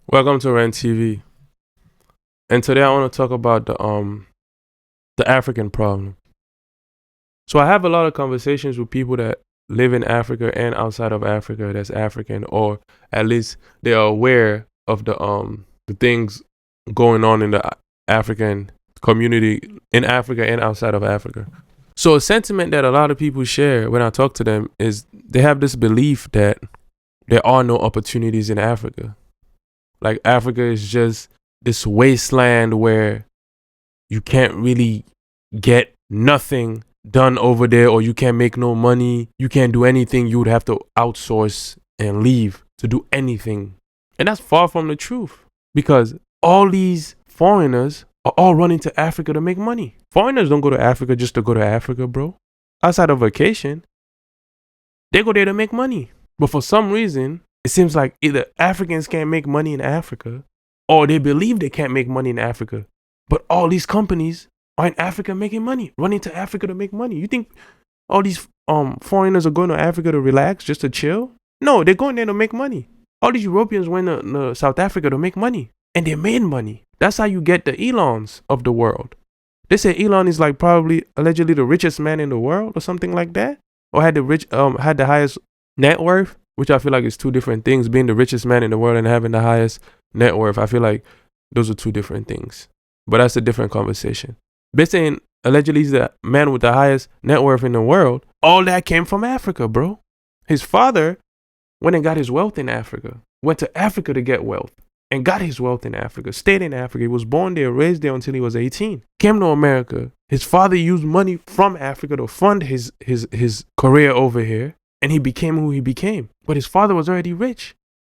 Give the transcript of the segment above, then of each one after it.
Welcome to RentTv, and today I want to talk about the African problem. So I have a lot of conversations with people that live in Africa and outside of Africa that's African, or at least they are aware of the things going on in the African community in Africa and outside of Africa. So a sentiment that a lot of people share when I talk to them is they have this belief that there are no opportunities in Africa. Like Africa is just this wasteland where you can't really get nothing done over there, or you can't make no money. You can't do anything. You would have to outsource and leave to do anything. And that's far from the truth, because all these foreigners are all running to Africa to make money. Foreigners don't go to Africa just to go to Africa, bro. Outside of vacation, they go there to make money. But for some reason, it seems like either Africans can't make money in Africa, or they believe they can't make money in Africa. But all these companies are in Africa making money, running to Africa to make money. You think all these foreigners are going to Africa to relax, just to chill? No, they're going there to make money. All these Europeans went to South Africa to make money, and they made money. That's how you get the Elons of the world. They say Elon is like probably allegedly the richest man in the world or something like that, or had the highest net worth, which I feel like is two different things. Being the richest man in the world and having the highest net worth, I feel like those are two different things. But that's a different conversation. They're saying allegedly he's the man with the highest net worth in the world. All that came from Africa, bro. His father went and got his wealth in Africa. Went to Africa to get wealth and got his wealth in Africa. Stayed in Africa. He was born there, raised there until he was 18. Came to America. His father used money from Africa to fund his career over here. And he became who he became. But his father was already rich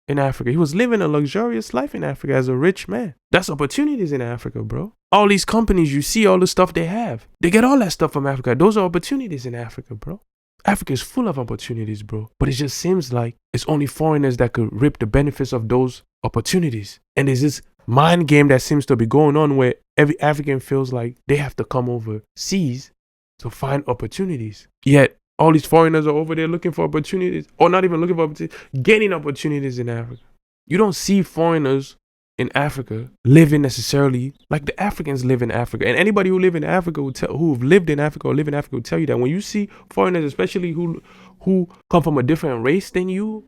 in Africa. He was living a luxurious life in Africa as a rich man. That's opportunities in Africa, bro. All these companies, you see all the stuff they have. They get all that stuff from Africa. Those are opportunities in Africa, bro. Africa is full of opportunities, bro. But it just seems like it's only foreigners that could reap the benefits of those opportunities. And there's this mind game that seems to be going on where every African feels like they have to come overseas to find opportunities. Yet, all these foreigners are over there looking for opportunities, or not even looking for opportunities, getting opportunities in Africa. You don't see foreigners in Africa living necessarily like the Africans live in Africa. And anybody who live in Africa who've lived in Africa or live in Africa will tell you that when you see foreigners, especially who come from a different race than you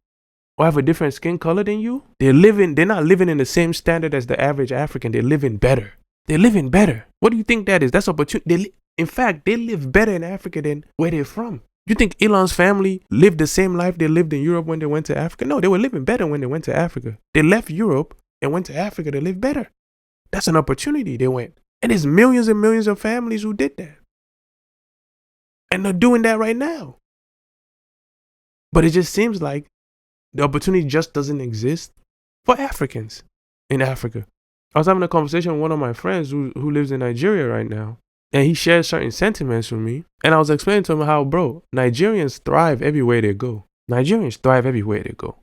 or have a different skin color than you, they're not living in the same standard as the average African. They're living better. They're living better. What do you think that is? That's opportunity. In fact, they live better in Africa than where they're from. You think Elon's family lived the same life they lived in Europe when they went to Africa? No, they were living better when they went to Africa. They left Europe and went to Africa to live better. That's an opportunity they went. And there's millions and millions of families who did that. And they're doing that right now. But it just seems like the opportunity just doesn't exist for Africans in Africa. I was having a conversation with one of my friends who lives in Nigeria right now. And he shared certain sentiments with me. And I was explaining to him how, bro, Nigerians thrive everywhere they go. Nigerians thrive everywhere they go.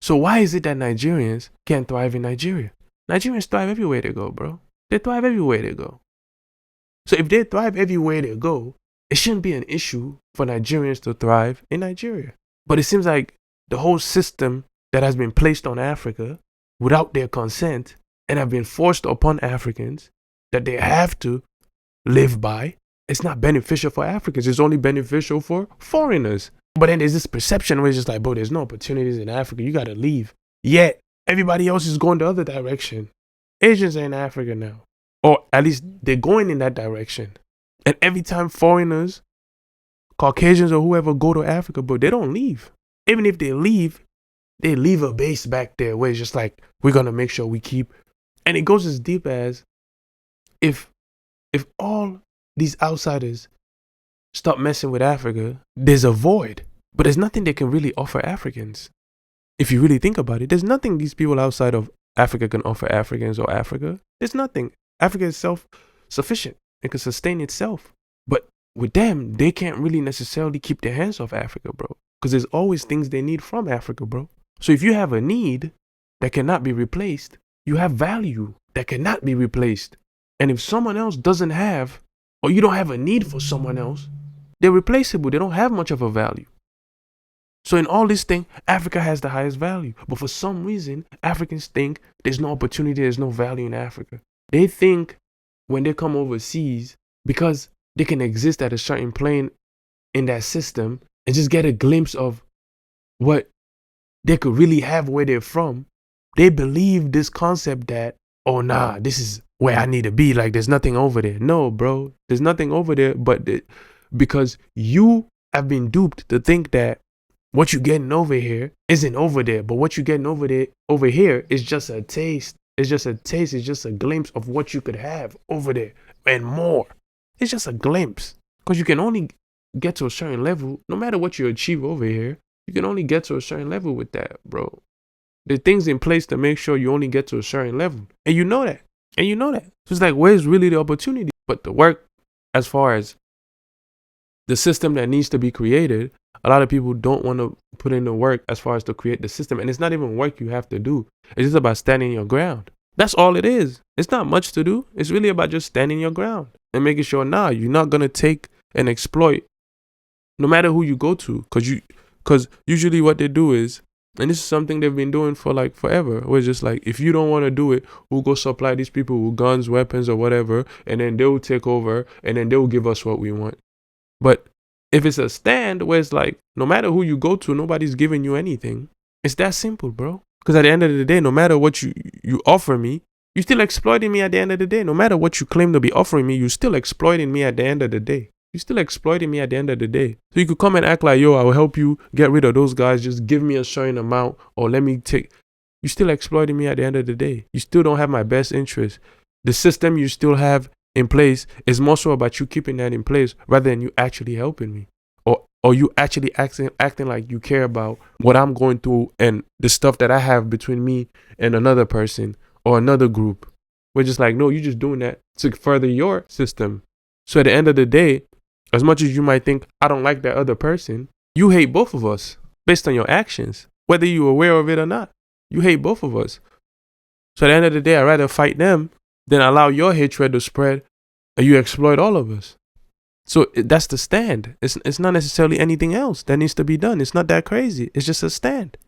So why is it that Nigerians can't thrive in Nigeria? Nigerians thrive everywhere they go, bro. They thrive everywhere they go. So if they thrive everywhere they go, it shouldn't be an issue for Nigerians to thrive in Nigeria. But it seems like the whole system that has been placed on Africa without their consent and have been forced upon Africans that they have to live by, it's not beneficial for Africans. It's only beneficial for foreigners. But then there's this perception where it's just like, bro, there's no opportunities in Africa. You got to leave. Yet, everybody else is going the other direction. Asians are in Africa now. Or at least they're going in that direction. And every time foreigners, Caucasians or whoever go to Africa, bro, they don't leave. Even if they leave a base back there where it's just like, we're going to make sure we keep. And it goes as deep as if all these outsiders stop messing with Africa, there's a void. But there's nothing they can really offer Africans. If you really think about it, there's nothing these people outside of Africa can offer Africans or Africa. There's nothing. Africa is self-sufficient. It can sustain itself. But with them, they can't really necessarily keep their hands off Africa, bro. Because there's always things they need from Africa, bro. So if you have a need that cannot be replaced, you have value that cannot be replaced. And if someone else doesn't have, or you don't have a need for someone else, they're replaceable. They don't have much of a value. So in all this thing, Africa has the highest value. But for some reason, Africans think there's no opportunity, there's no value in Africa. They think when they come overseas, because they can exist at a certain plane in that system and just get a glimpse of what they could really have where they're from, they believe this concept that, oh nah, this is where I need to be. Like there's nothing over there. No, bro, there's nothing over there. But because you have been duped to think that what you're getting over here isn't over there. But what you're getting over here is just a taste. It's just a taste. It's just a glimpse of what you could have over there and more. It's just a glimpse, because you can only get to a certain level. No matter what you achieve over here, you can only get to a certain level with that, bro. There's things in place to make sure you only get to a certain level. And you know that. So it's like, where's really the opportunity? But the work, as far as the system that needs to be created, a lot of people don't want to put in the work as far as to create the system. And it's not even work you have to do. It's just about standing your ground. That's all it is. It's not much to do. It's really about just standing your ground and making sure, you're not going to take and exploit no matter who you go to. Because usually what they do is, and this is something they've been doing for like forever, where it's just like, if you don't want to do it, we'll go supply these people with guns, weapons, or whatever, and then they'll take over, and then they'll give us what we want. But if it's a stand where it's like, no matter who you go to, nobody's giving you anything, it's that simple, bro. Because at the end of the day, no matter what you offer me, you're still exploiting me at the end of the day. No matter what you claim to be offering me, you're still exploiting me at the end of the day. You're still exploiting me at the end of the day. So you could come and act like, yo, I will help you get rid of those guys. Just give me a certain amount, or let me take. You're still exploiting me at the end of the day. You still don't have my best interest. The system you still have in place is more so about you keeping that in place rather than you actually helping me. Or you actually acting like you care about what I'm going through and the stuff that I have between me and another person or another group. We're just like, no, you're just doing that to further your system. So at the end of the day, as much as you might think, I don't like that other person, you hate both of us based on your actions, whether you're aware of it or not. You hate both of us. So at the end of the day, I'd rather fight them than allow your hatred to spread and you exploit all of us. So that's the stand. It's not necessarily anything else that needs to be done. It's not that crazy. It's just a stand.